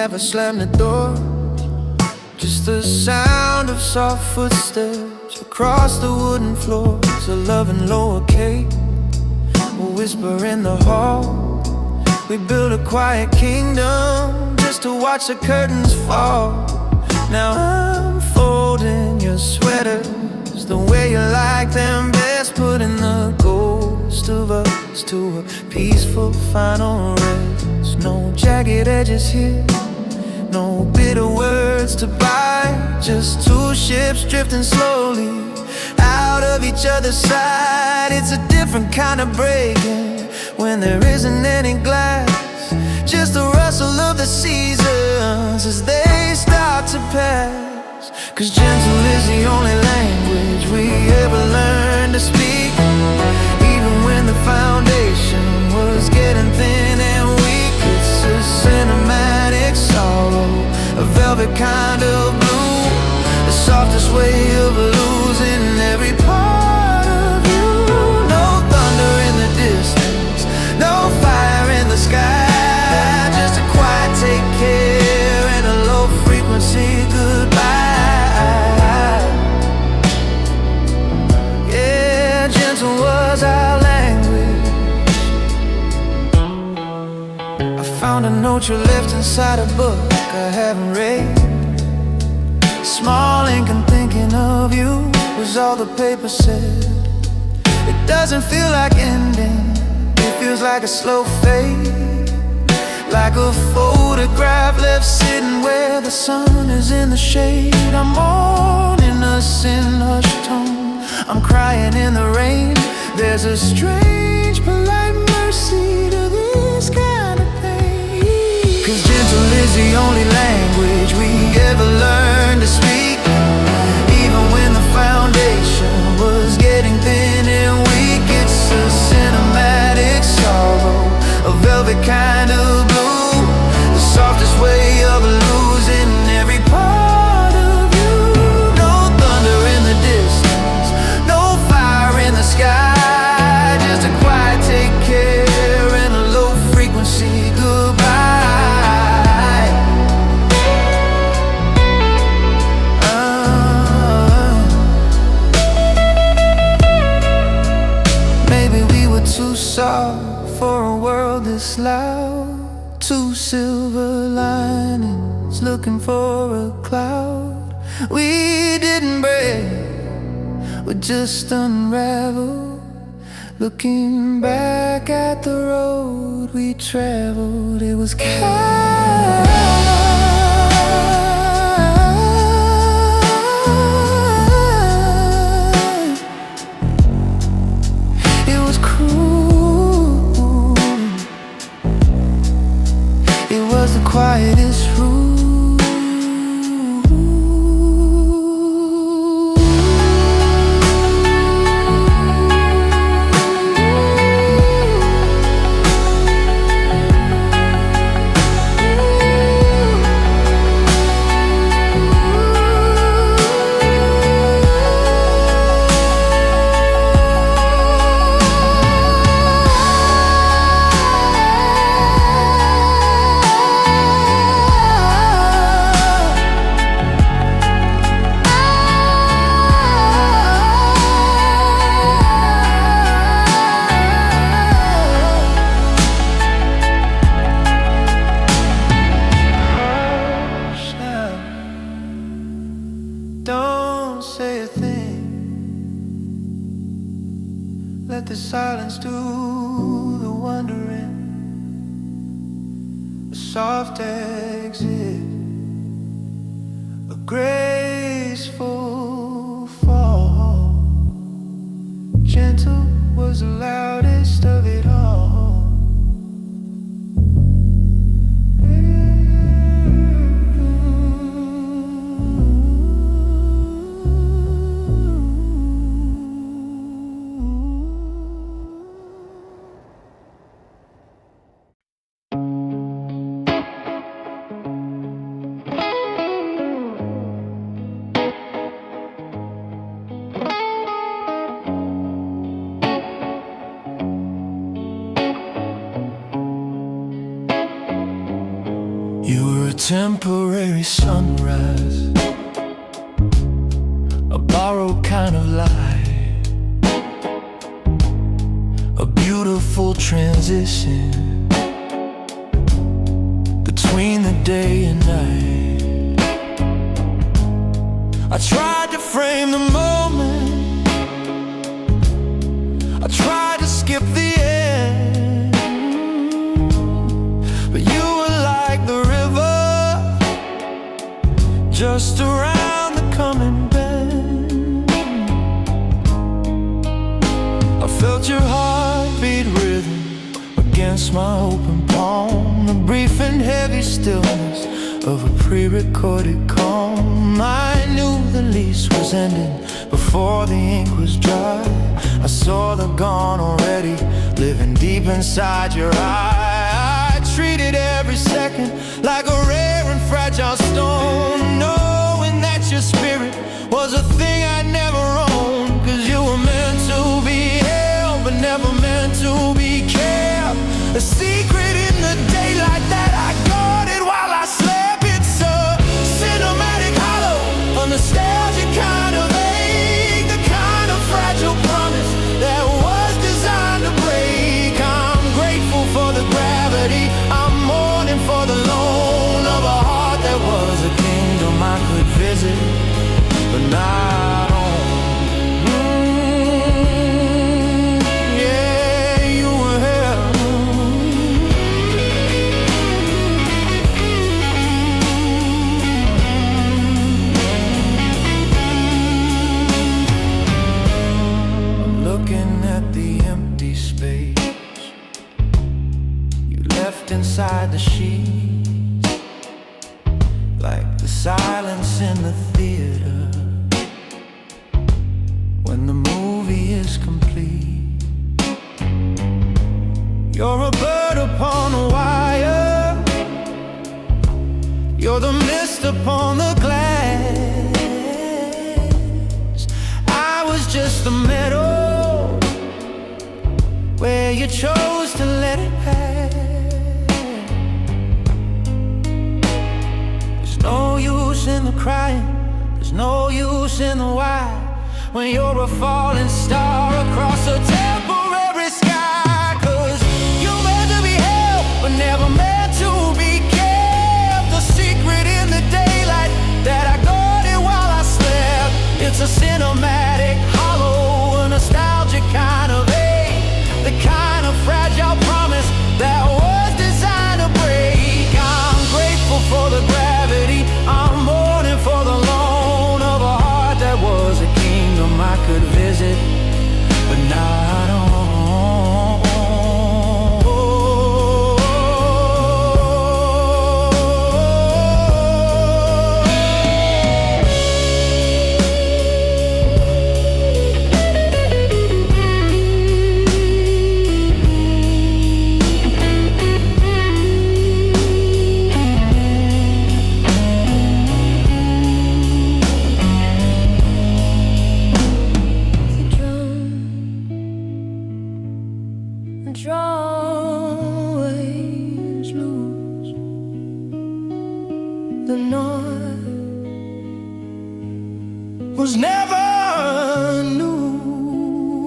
never slammed the door. Just the sound of soft footsteps across the wooden floors. A loving lowercase, a whisper in the hall. We built a quiet kingdom just to watch the curtains fall. Now I'm folding your sweaters the way you like them best, putting the ghost of us to a peaceful final rest. No jagged edges here, no bitter words to buy, just two ships drifting slowly out of each other's side. It's a different kind of breaking when there isn't any glass, just the rustle of the seasons as they start to pass. 'Cause gentle is the only language we ever learned to speak, even when the foundation was getting thin and weak. It's a cinematic sorrow, a velvet kind of blue, the softest way of losing every part of you. No thunder in the distance, no fire in the sky, just a quiet take care and a low frequency goodbye. Yeah, gentle was our language. I found a note you left inside a book I haven't read. Small ink and thinking of you was all the paper said. It doesn't feel like ending, it feels like a slow fade, like a photograph left sitting where the sun is in the shade. I'm mourning us in hushed tone, I'm crying in the rain. There's a strange polite mercy to this kind of pain. 'Cause gentle is the only language we ever learned to speak, even when the foundation was getting thin and weak. It's a cinematic sorrow, a velvet kind of blue, the softest way of losing every part of you. No thunder in the distance, no fire in the sky, just a quiet take care and a low frequency goodbye. Maybe we were too soft for a world this loud, two silver linings looking for a cloud. We didn't break, we just unraveled. Looking back at the road we traveled, it was kind. It was cruel, it was the quietest room. Don't say a thing, let the silence do the wondering. A soft exit, a graceful fall. Gentle was the loudest of it all. temporary sunrise, a borrowed kind of light, a beautiful transition between the day and night. I tried to frame the moment, I tried to skip the end, but you were like the river, just around the coming bend. I felt your heartbeat rhythm against my open palm, the brief and heavy stillness of a pre-recorded calm. I knew the lease was ending before the ink was dry. I saw the gone already living deep inside your eye. I treated every second like a rare and fragile stone, knowing that your spirit was a thing I'd never own. 'Cause you were meant to be held, but never meant to be kept. A secret in the daylight that I guarded while I slept. It's a cinematic hollow, a nostalgic kind of ache, the kind of fragile promise that was designed to break. I'm grateful for the gravity, I'm mourning for the loan of a heart that was a kingdom I could visit, but not on. Inside the sheets, like the silence in the theater when the movie is complete. You're a bird upon a wire, you're the mist upon the glass. I was just the meadow where you chose to let it pass. No use in the crying, there's no use in the why, when you're a falling star across a temporary sky. 'Cause you're meant to be held, but never meant to be kept. The secret in the daylight that I guarded while I slept. It's a cinematic hollow, a nostalgic kind of ache, the kind of fragile promise that was designed to break. I'm grateful for the gravity, I'm mourning for the loan of a heart that was a kingdom I could visit, but not on. Always lose the north was never news.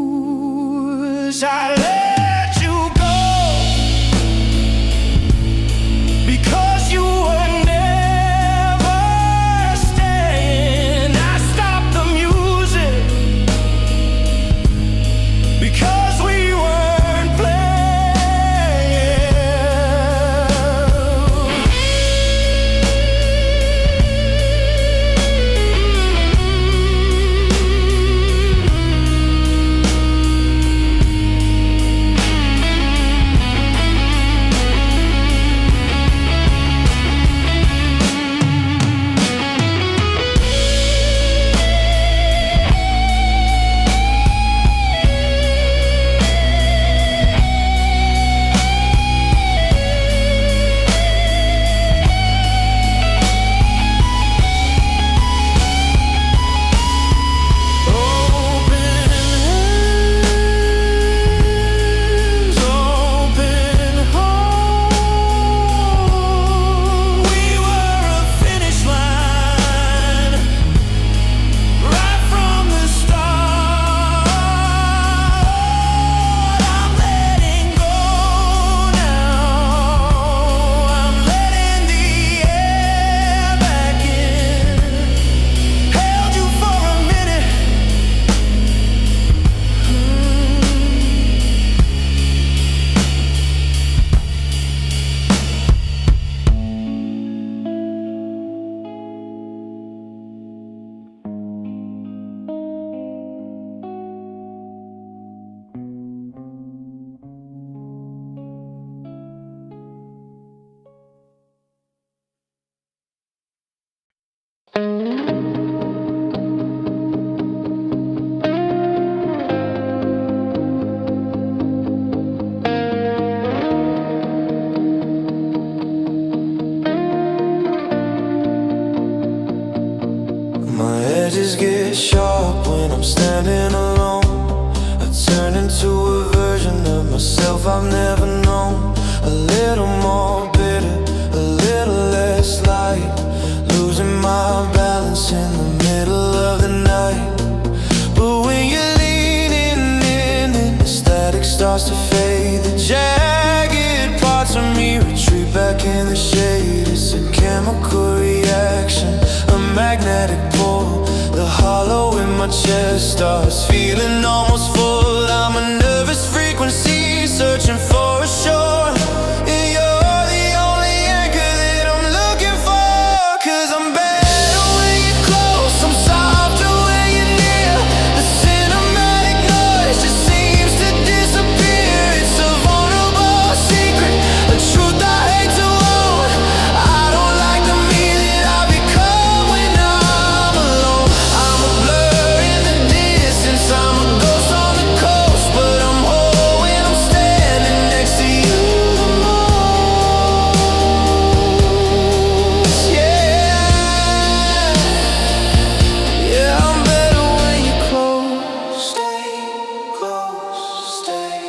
I let you go because you were never staying. I stopped the music because we weren't playing. edges get sharp when I'm standing alone. I turn into a version of myself I've never known. A little more bitter, a little less light, losing my balance in the middle of the night. But when you're leaning in and the static starts to fade, the jagged parts of me retreat back in the shade. It's a chemical reaction, a magnetic pull. The hollow in my chest starts feeling almost full. I'm a nervous frequency searching for a shore, and you're the only anchor that I'm looking for. 'Cause I'm better when you're close, I'm softer when you're near. The cinematic noise just seems to disappear. It's a vulnerable secret, a truth I hate to own. I don't like the me that I become when I'm alone. I'm a blur in the distance, I'm a ghost on the coast, but I'm whole when I'm standing next to you the most. Yeah, I'm better when you're close. Stay close, stay.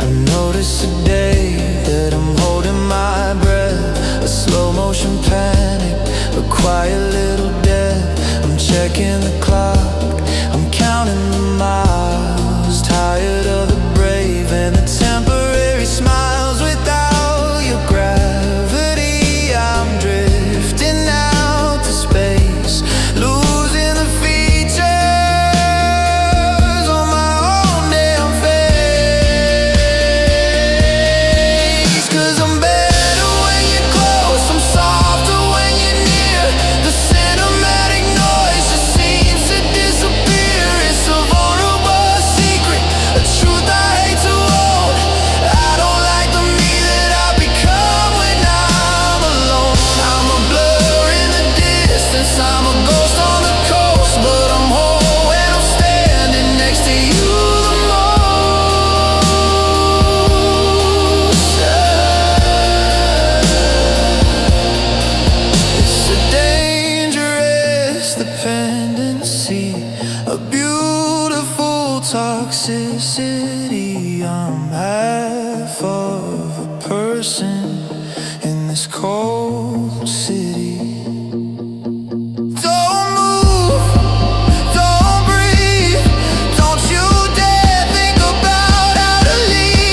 I notice today that I'm holding my breath, a slow motion panic, a quiet little death. I'm checking the clock, I'm counting the miles, tired of the brave and the temporary smiles. Without your gravity, I'm drifting out to space, losing the features on my own damn face. 'Cause I'm better when you're close, I'm softer when you're near. The cinematic noise just seems to disappear. It's a vulnerable secret, a truth I hate to own. I don't like the me that I become when I'm alone. I'm a blur in the distance, I'm a ghost on the coast, but I'm whole when I'm standing next to you the most. It's a dangerous dependency, a beautiful toxicity. I'm half of a person in this cold city. Don't move, don't breathe, don't you dare think about how to leave.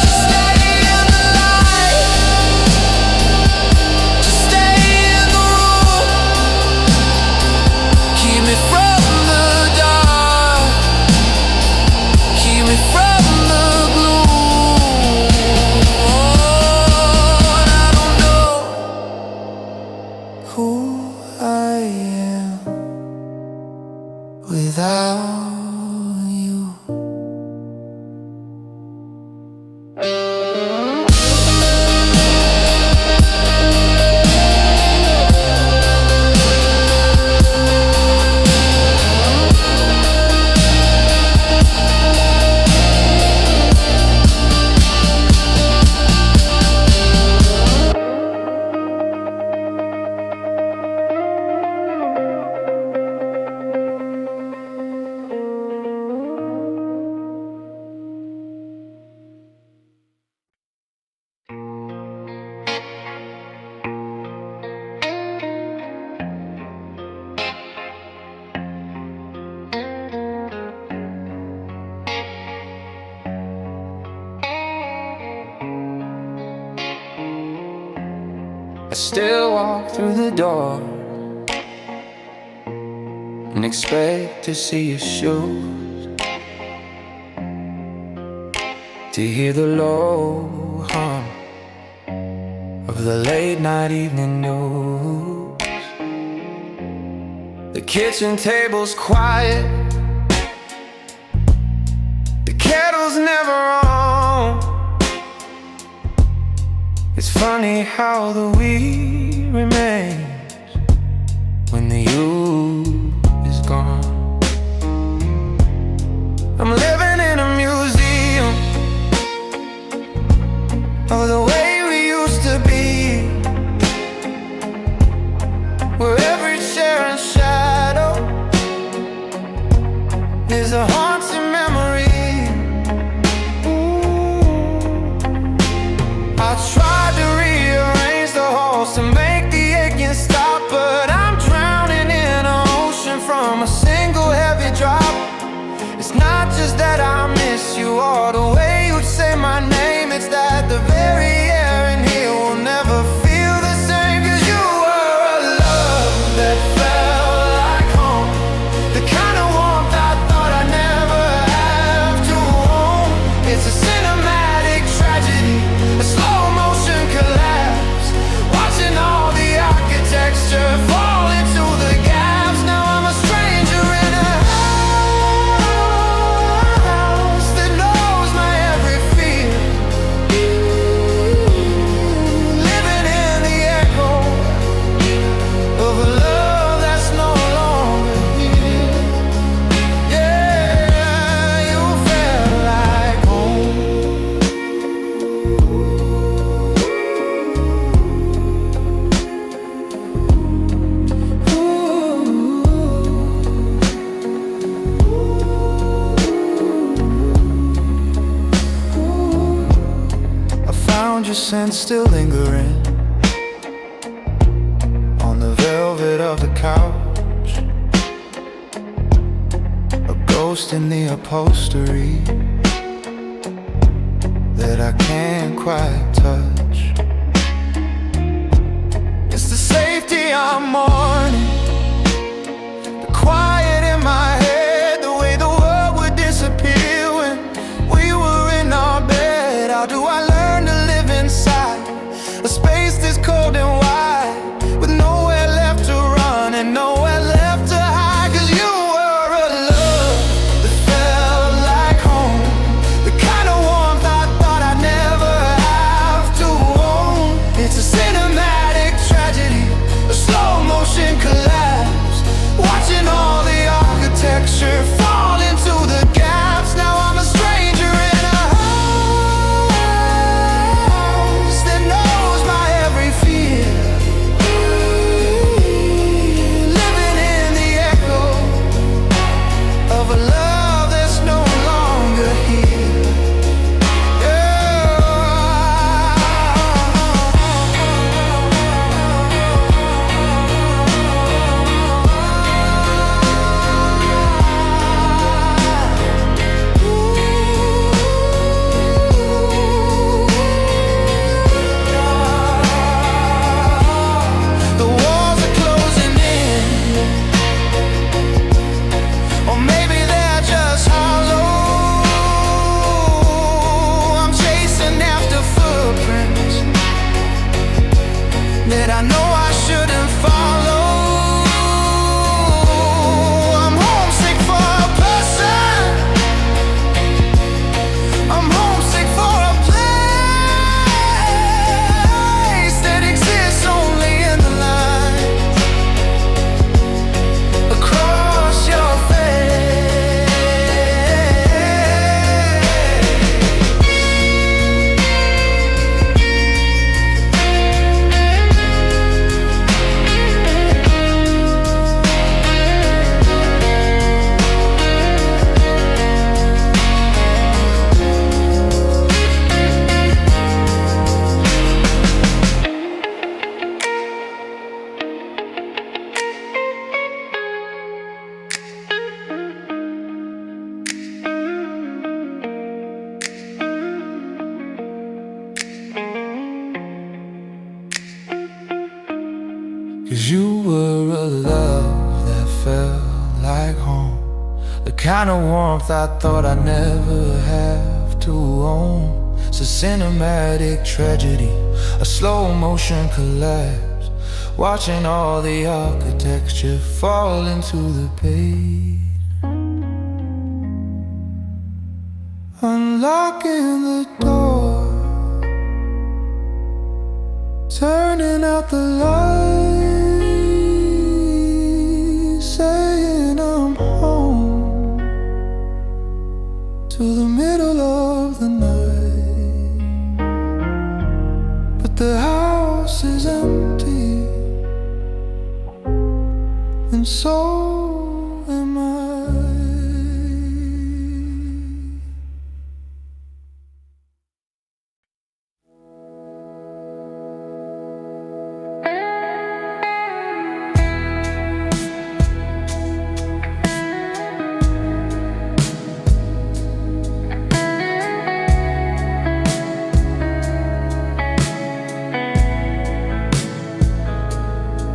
Just stay in the light, just stay in the room. Keep me from the dark, keep me from the gloom. And I don't know who I am without you. I still walk through the door and expect to see your shoes, to hear the low hum of the late night evening news. The kitchen table's quiet, the It's funny how the we remains when the you is gone. I'm living in a museum of the way we used to be, where every chair and shadow is a haunting memory. I tried to rearrange the halls to make the aching stop, but I'm drowning in an ocean from a single heavy drop. It's not just that I miss you or the way you'd say my name, it's that the very air in here will never feel the same. 'Cause you were a love that felt like home, the kind of warmth I thought I'd never have to own. It's a cinematic tragedy, a slow motion collapse, watching all the architecture fall into the gaps. Now I'm a stranger in a house that knows my every fear, living in the echo of a love that's no longer here. Yeah, you felt like home. I found your scent still lingering on the velvet of the couch, a ghost in the upholstery that I can't quite touch. It's the safety I'm mourning, the quiet in my head, the way the world would disappear when we were in our bed. How do I learn to live inside a space this cold and wide, with nowhere left to run and nowhere left to hide? 'Cause you were a love that felt like home, the kind of warmth I thought I'd never have to own. It's a cinematic tragedy, a slow motion collapse, watching all the architecture fall into the gaps. Now I'm a stranger in a house that knows my every fear, living in the echo of a love that's no longer here. The walls are closing in, or maybe they're just hollow. I'm chasing after footprints that I know I shouldn't follow. I'm homesick for a person, I'm homesick for a place that exists only in the lines across your face. 'Cause you were a love that felt like home, the kind of warmth I thought I'd never have to own. It's a cinematic tragedy, a slow motion collapse, watching all the architecture fall into the page. Unlocking the door turning out the lights, saying I'm home, to the middle of the night. But the house is empty, and so am I.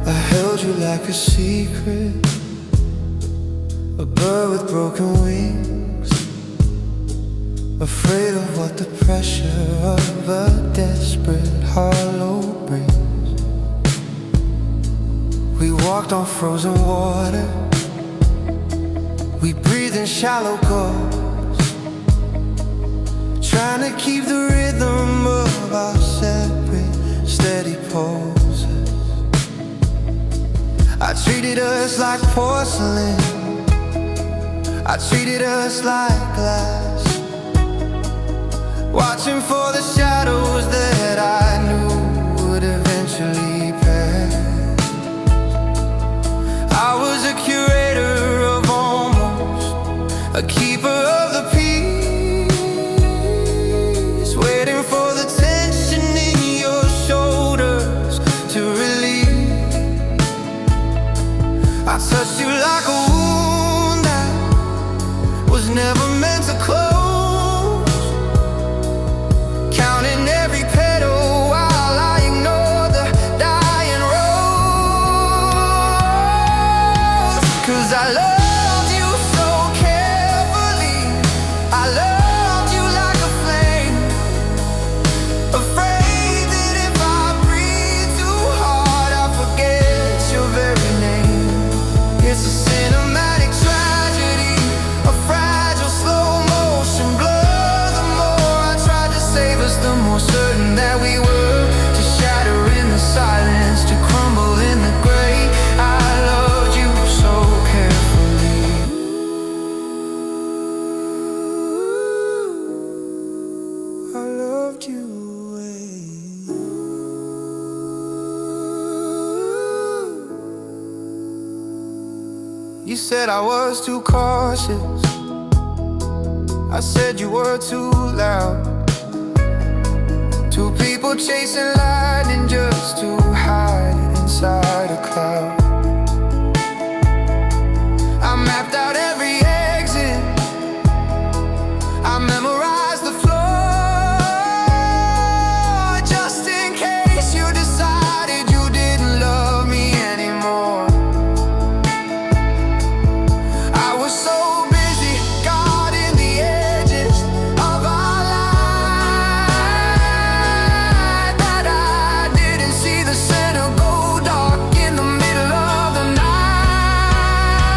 I held you like a secret, a bird with broken wings, afraid of what the pressure of a desperate hollow brings. We walked on frozen water, we breathed in shallow gulls, trying to keep the rhythm of our separate, steady pulses. I treated us like porcelain, I treated us like glass, watching for the shadows that I knew would eventually pass. I was a curator of almost, a keeper of the peace, waiting for the tension in your shoulders to release. I touched you like a wound that was never meant to close, counting every petal while I ignored the dying rose. 'Cause I loved you so carefully, I loved you like a flame, afraid that if I breathe too hard I'll forget your very name. It's a cinematic tragedy, a fragile slow motion blur. The more I tried to save us, the more certain that we were, to shatter in the silence, to crumble in the gray. I loved you so carefully. I loved you away. You said I was too cautious, I said you were too loud. Two people chasing lightning just to hide inside a cloud. I mapped out every exit, I memorized the floor, just in case you decided you didn't love me anymore. I was so busy guarding the edges of our life that I didn't see the center go dark in the middle of the night.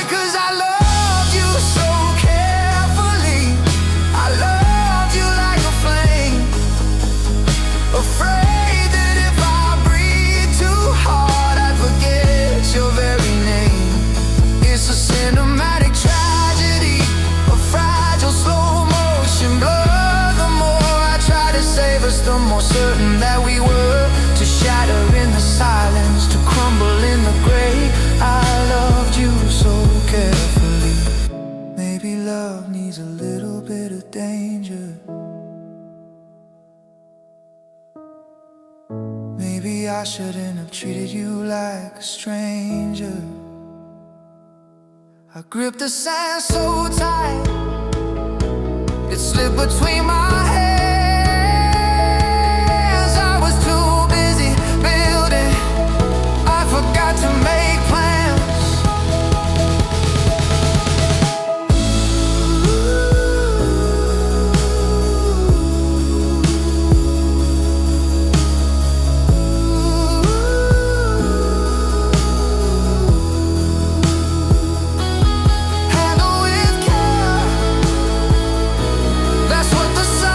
'Cause I loved you so carefully, I loved you like a flame, afraid that if I breathe too hard I'd forget your very name. It's a cinematic tragedy, a fragile slow motion blur. The more I try to save us, the more certain that we were, to shatter in the silence, to crumble in the gray. I loved you so carefully. Maybe love needs a little bit of danger. Maybe I shouldn't have treated you like a stranger. I gripped the sand so tight, it slipped between my hands. I was too busy building, I forgot to make plans. Handle with care, that's what the sun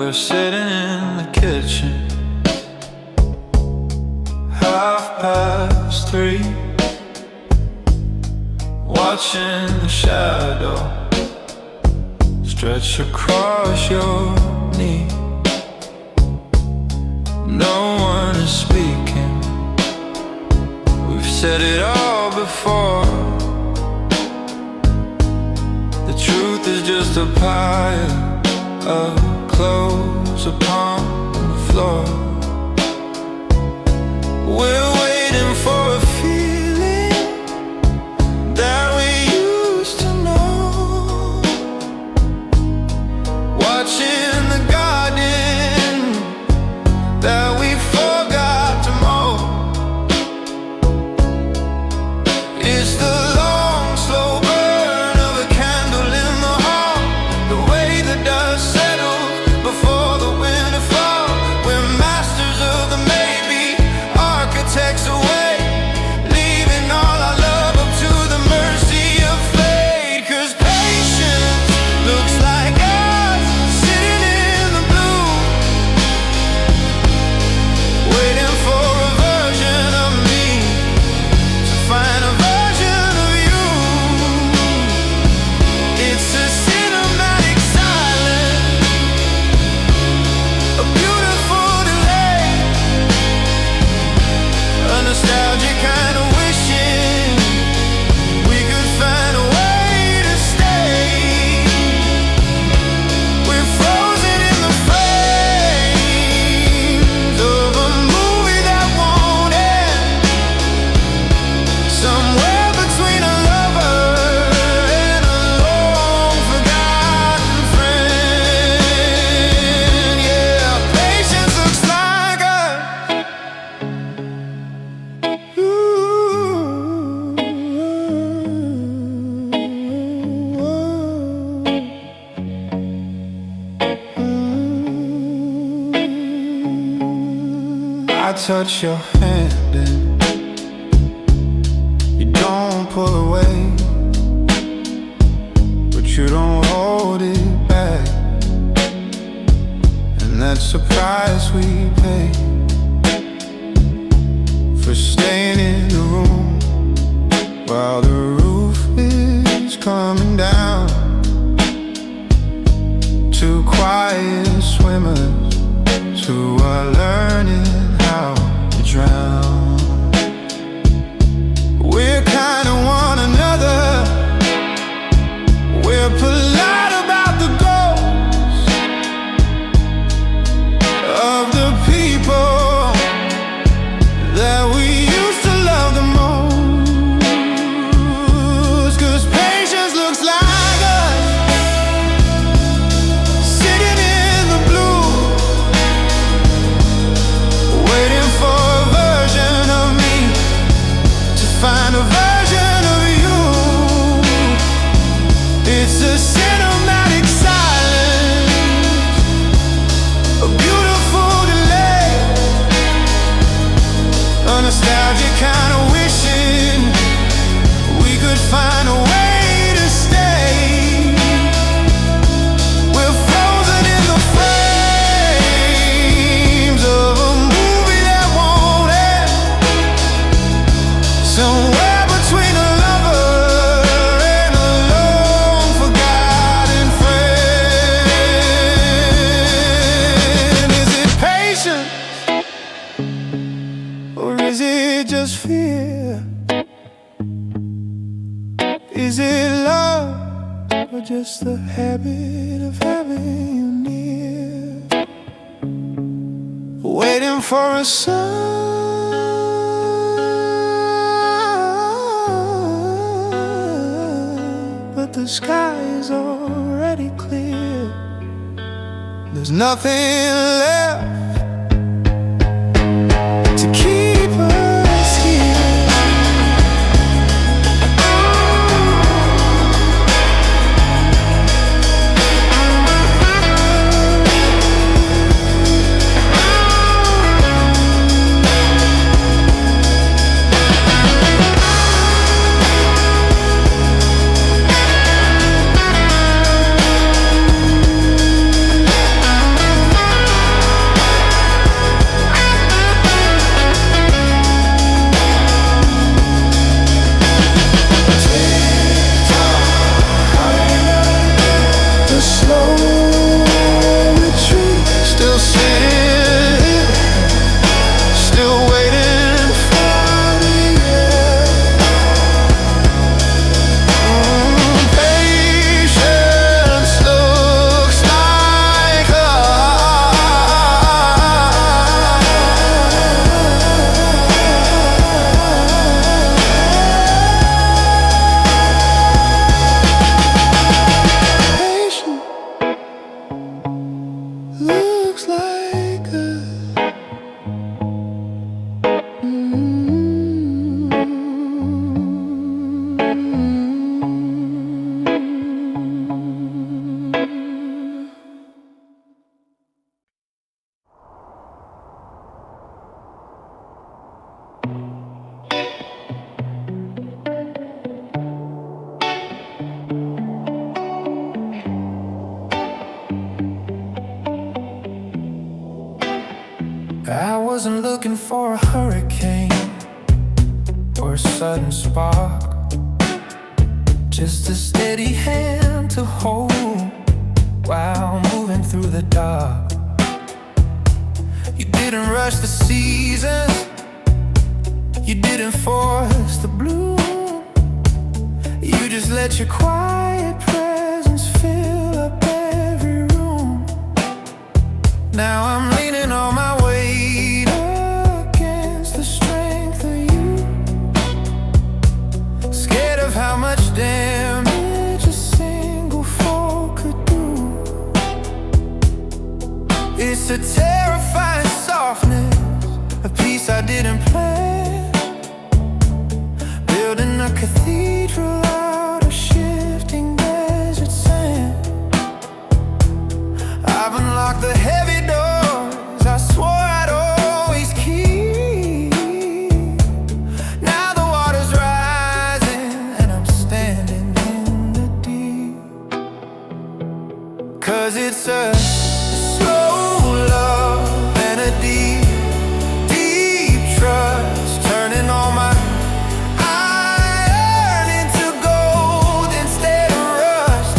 we're sitting in the kitchen, 3:30, watching the shadow stretch across your knee. No one is speaking, we've said it all before. The truth is just a pile of clothes upon the floor. We're waiting for a feeling that we used to know, watching the garden that we forgot to mow. It's the long, slow burn of a candle in the hall, the way the dust settles before the winter fall. We're masters of the maybe, architects away, leaving all our love up to the mercy of fate. 'Cause patience looks like us sitting in the blue, waiting for a version of me to find a version of you. It's a cinematic silence, a beautiful delay, a nostalgic kind of wishing we could find a way to stay. We're frozen in the frames of a movie that won't end, somewhere between a lover and a long forgotten friend. Yeah, patience looks like us. I touch your hand and you don't pull away, but you don't hold it back, and that's the price we pay for staying in the room while the roof is coming down. Two quiet swimmers who are learning how to drown. We're kind of one another, we're polite about the ghosts of the people that we used to love the most. 'Cause patience looks like us sitting in the blue, waiting for a version of me to find a version of you. It's a cinematic silence, a beautiful delay, a nostalgic kind of wishing we could find a way to stay. We're frozen in the frames of a movie that won't end, somewhere between a lover and a long forgotten friend. Is it patience, or is it just fear? Is it love, or just the habit of having you near? Waiting for a sun, but the sky is already clear. There's nothing left to keep us here. wasn't looking for a hurricane or a sudden spark, just a steady hand to hold while moving through the dark. You didn't rush the seasons, you didn't force the bloom. You just let your quiet presence fill up every room. Now I'm leaning on my weight against the strength of you, scared of how much damage a single fall could do. It's a terrifying softness, a piece I didn't plan, building a cathedral out of shifting desert sand. I've unlocked the heavy doors I swore I'd always keep. Now the water's rising and I'm standing in the deep. 'Cause it's a slow love and a deep, deep trust, turning all my iron into gold instead of rust.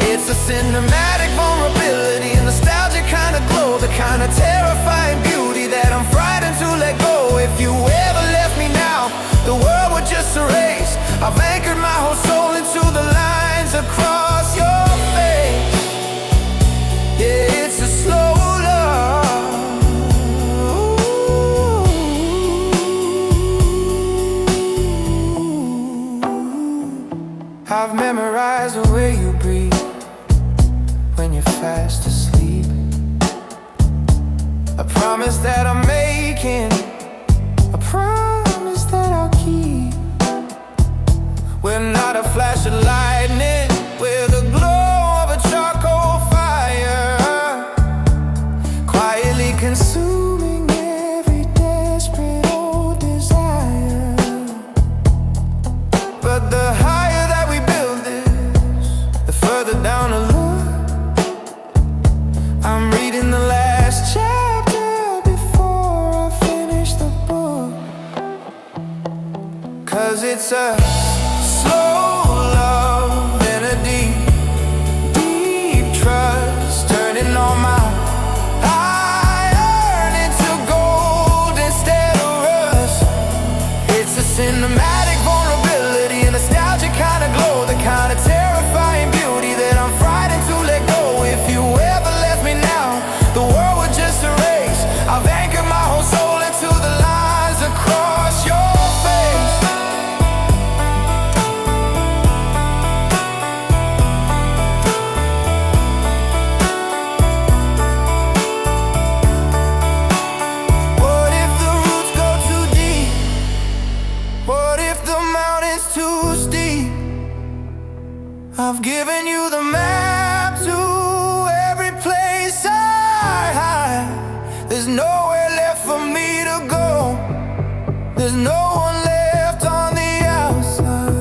It's a cinematic vulnerability, a nostalgic kind of glow, the kind of terrifying beauty that I'm frightened to let go. If you ever left me now, the world would just erase. I've anchored my whole soul into the lines across your face. Yeah, it's a slow love. I've memorized the way you breathe when you're fast asleep. A promise that I'm making, a promise that I'll keep. We're not a flash of lightning, we're the glow of a charcoal fire, quietly consuming every desperate old desire. But the higher that we build this, the further down the look. I'm reading the last chapter before I finish the book. 'Cause it's a slow love and a deep, deep trust, turning all my iron into gold instead of rust. It's a cinematic vulnerability, a nostalgic kind of glow, the kind of terrifying beauty that I'm frightened to let go. If you ever left me now, the world would just erase. I've anchored my whole soul into the lines across your face. What if the roots go too deep? What if the mountain's too steep? I've given you the map to every place I hide. There's nowhere left for me to go. There's no one left on the outside.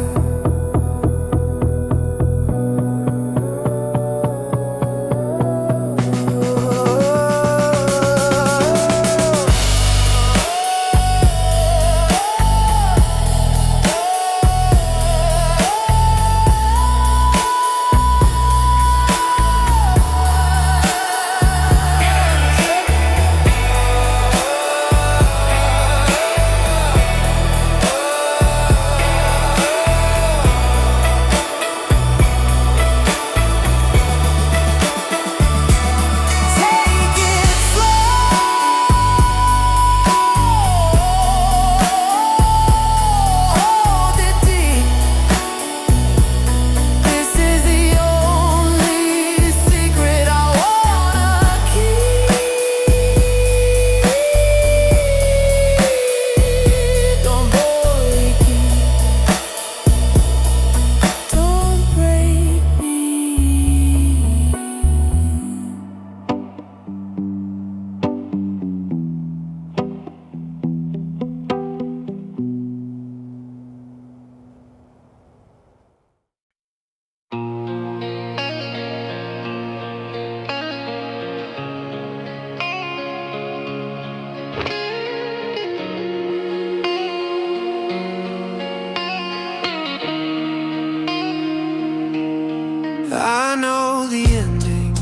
I know the ending.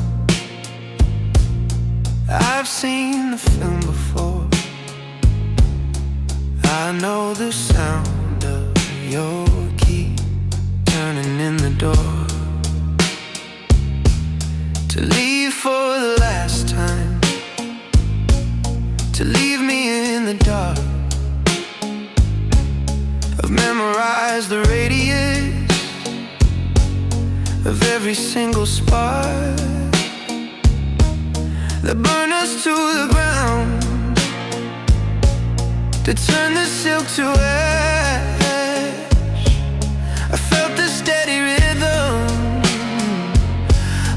I've seen the film before. I know the sound of your key turning in the door. To leave for the last time, to leave me in the dark. I've memorized the radius of every single spark that burn us to the ground, to turn the silk to ash. I felt the steady rhythm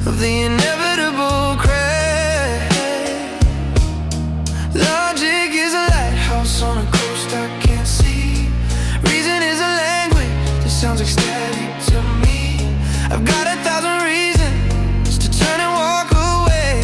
of the inevitable crash. Logic is a lighthouse on a coast I can't see. Reason is a language that sounds ecstatic to me. I've got 1,000 reasons to turn and walk away,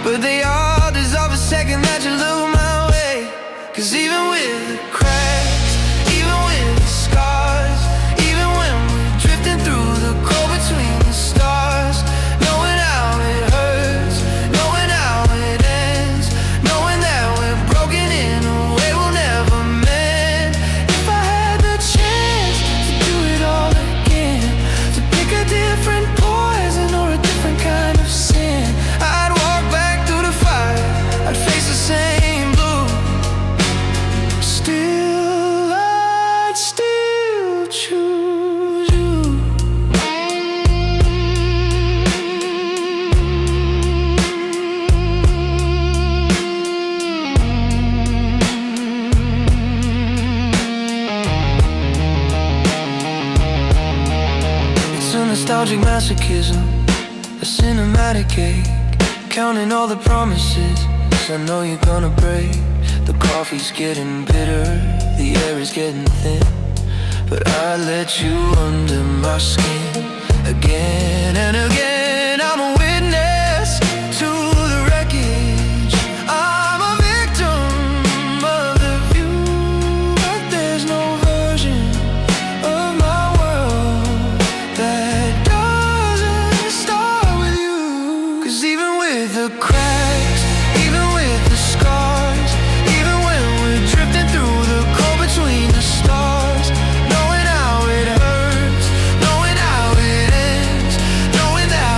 but they all dissolve the second that you look my way. 'Cause even with the cracks, even with the scars, even when we're drifting through the cold between the stars, knowing how it hurts, knowing how it ends, knowing that we're broken in a way we'll never mend. If I had the chance to do it all again, to pick a different poison or a different kind of sin, I'd walk back through the fire, I'd face the same blue. Still, I'd still choose you. It's a nostalgic masochism, a cinematic ache, counting all the promises I know you're gonna break. The coffee's getting bitter, the air is getting thin, but I let you under my skin again and again. I'm a witness to the wreckage, I'm a victim of the view, but there's no version of my world that doesn't start with you. 'Cause even with the cracks, even with the scars, even when we're drifting through the cold between the stars, knowing how it hurts, knowing how it ends, knowing that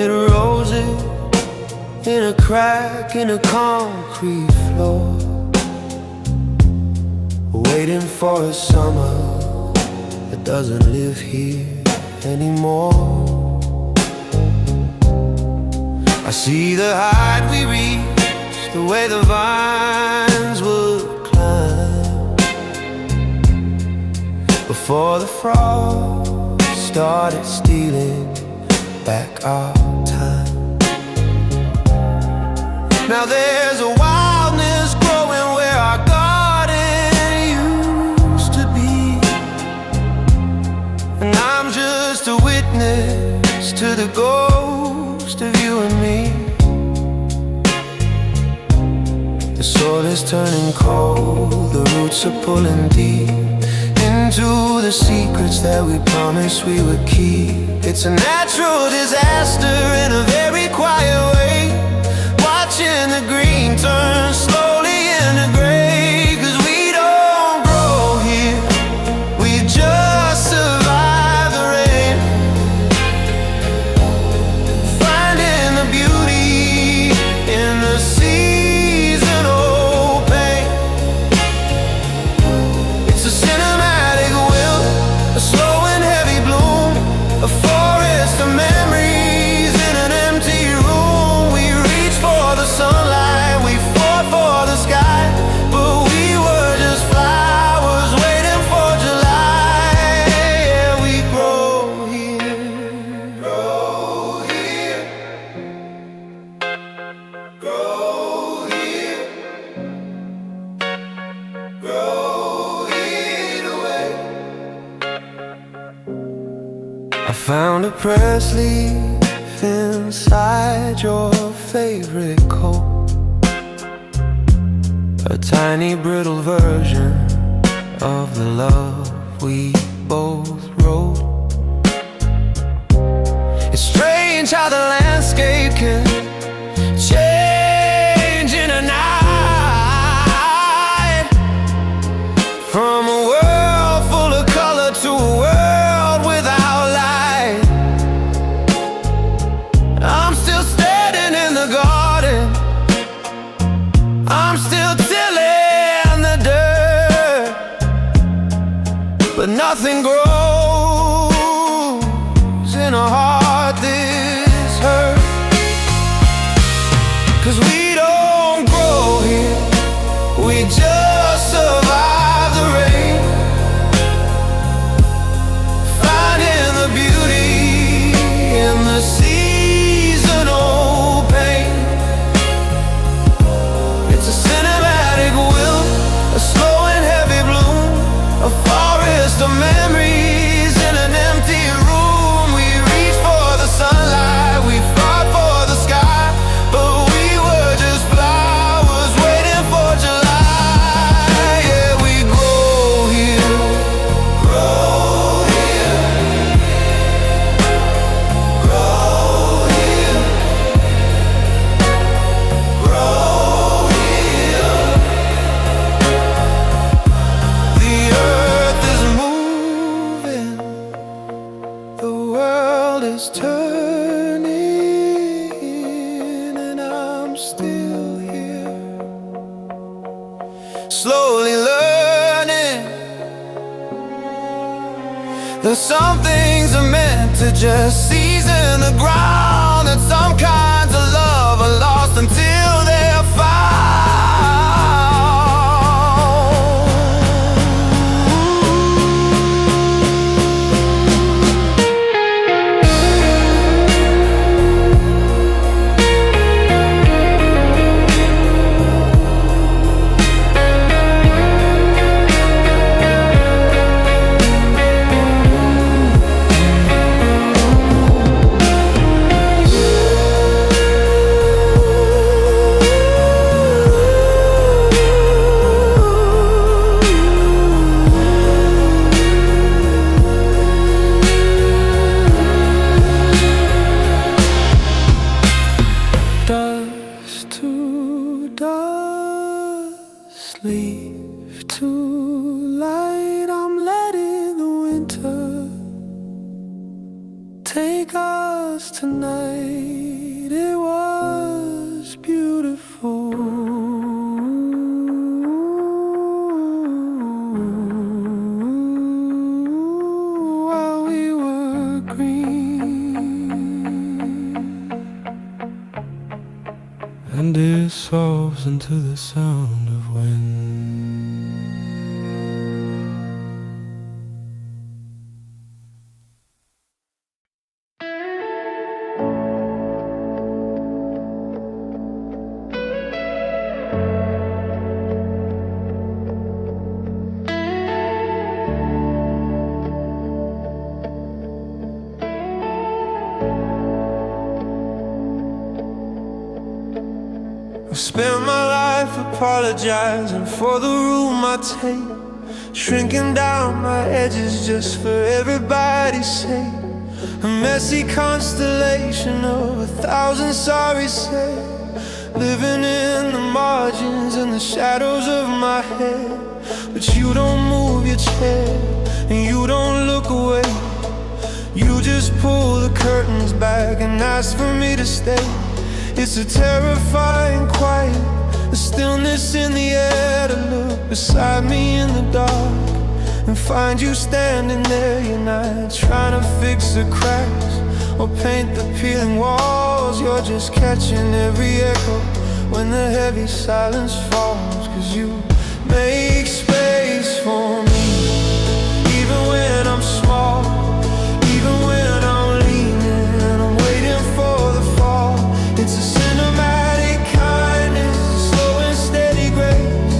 it roses in a crack in a concrete floor, waiting for a summer that doesn't live here anymore. I see the height we reached, the way the vines would climb before the frost started stealing back our time. Now there's a wildness growing where our garden used to be, and I'm just a witness to the ghost of you and me. The soil is turning cold, the roots are pulling deep into the secrets that we promised we would keep. It's a natural disaster in a very quiet way, watching the green turn slowly into gray. 'Cause we don't grow here, we just survive the rain, finding the beauty in the seasonal pain. It's a cinematic will, a slow and heavy bloom, a forest of memories in an empty room. We reached for the sunlight, we fought for the sky, but we were just flowers waiting for July. Yeah, we grow here, grow here, grow here, grow here away. I found a press leaf inside your favorite coat, a tiny brittle version of the love we both wrote. It's strange how the landscape can change in a night, from a world full of color to a world without light. I'm still standing in the garden, I'm still tilling the dirt, but nothing grows in a heart this hurt. 'Cause we don't grow here, we just survive the rain, finding the beauty in the seasonal pain. It's a cinematic will, a slow and heavy bloom, a forest of memories in an empty room. We reached for the sunlight, we fought for the sky, but we were just flowers waiting for July. Yeah, we grow here, grow here, grow here, grow here. The earth is moving, the world is turning, and I'm still here, slowly learning that some things are meant to just season the ground, that some kinds of love are lost until they're found. and dissolves into the sound of wind. I've spent my life apologizing for the room I take, shrinking down my edges just for everybody's sake. A messy constellation of 1,000 sorries said, living in the margins and the shadows of my head. But you don't move your chair and you don't look away. You just pull the curtains back and ask for me to stay. It's a terrifying quiet, the stillness in the air, to look beside me in the dark and find you standing there. You're not trying to fix the cracks or paint the peeling walls. You're just catching every echo when the heavy silence falls. 'Cause you make space for me, even when I'm small, even when I'm leaning and I'm waiting for the fall. It's a cinematic kindness, slow and steady grace,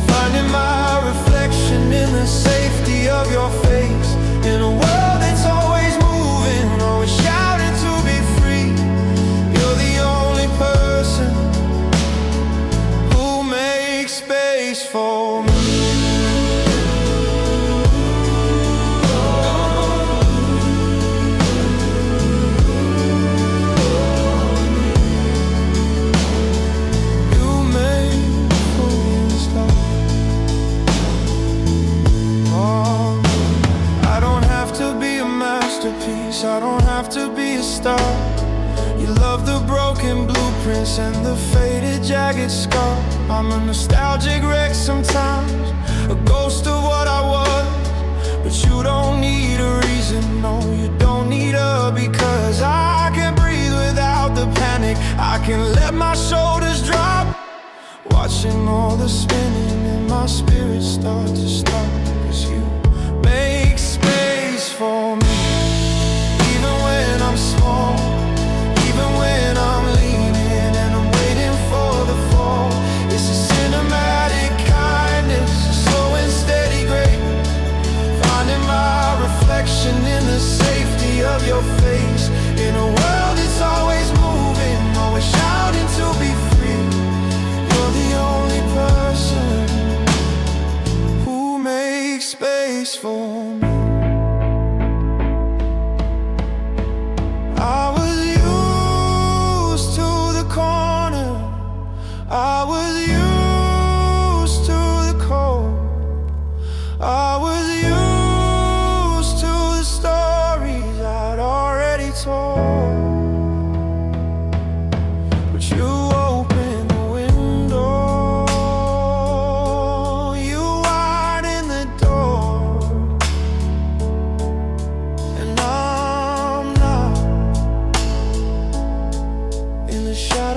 finding my reflection in the safety of your face. In a world that's always moving, always shouting to be free, you're the only person who makes space for me. I don't have to be a star. You love the broken blueprints and the faded jagged scar. I'm a nostalgic wreck sometimes, a ghost of what I was. But you don't need a reason, no, you don't need a, because I can breathe without the panic. I can let my shoulders drop, watching all the spinning and my spirit start to stop. 'Cause you make space for me, I'm small, even when I'm leaning and I'm waiting for the fall. It's a cinematic kindness, a slow and steady grace, finding my reflection in the safety of your face. In a world that's always moving, always shouting to be free, you're the only person who makes space for me. I was used to the cold, I was used to the stories I'd already told. But you opened the window, you widened the door, and I'm not in the shadow.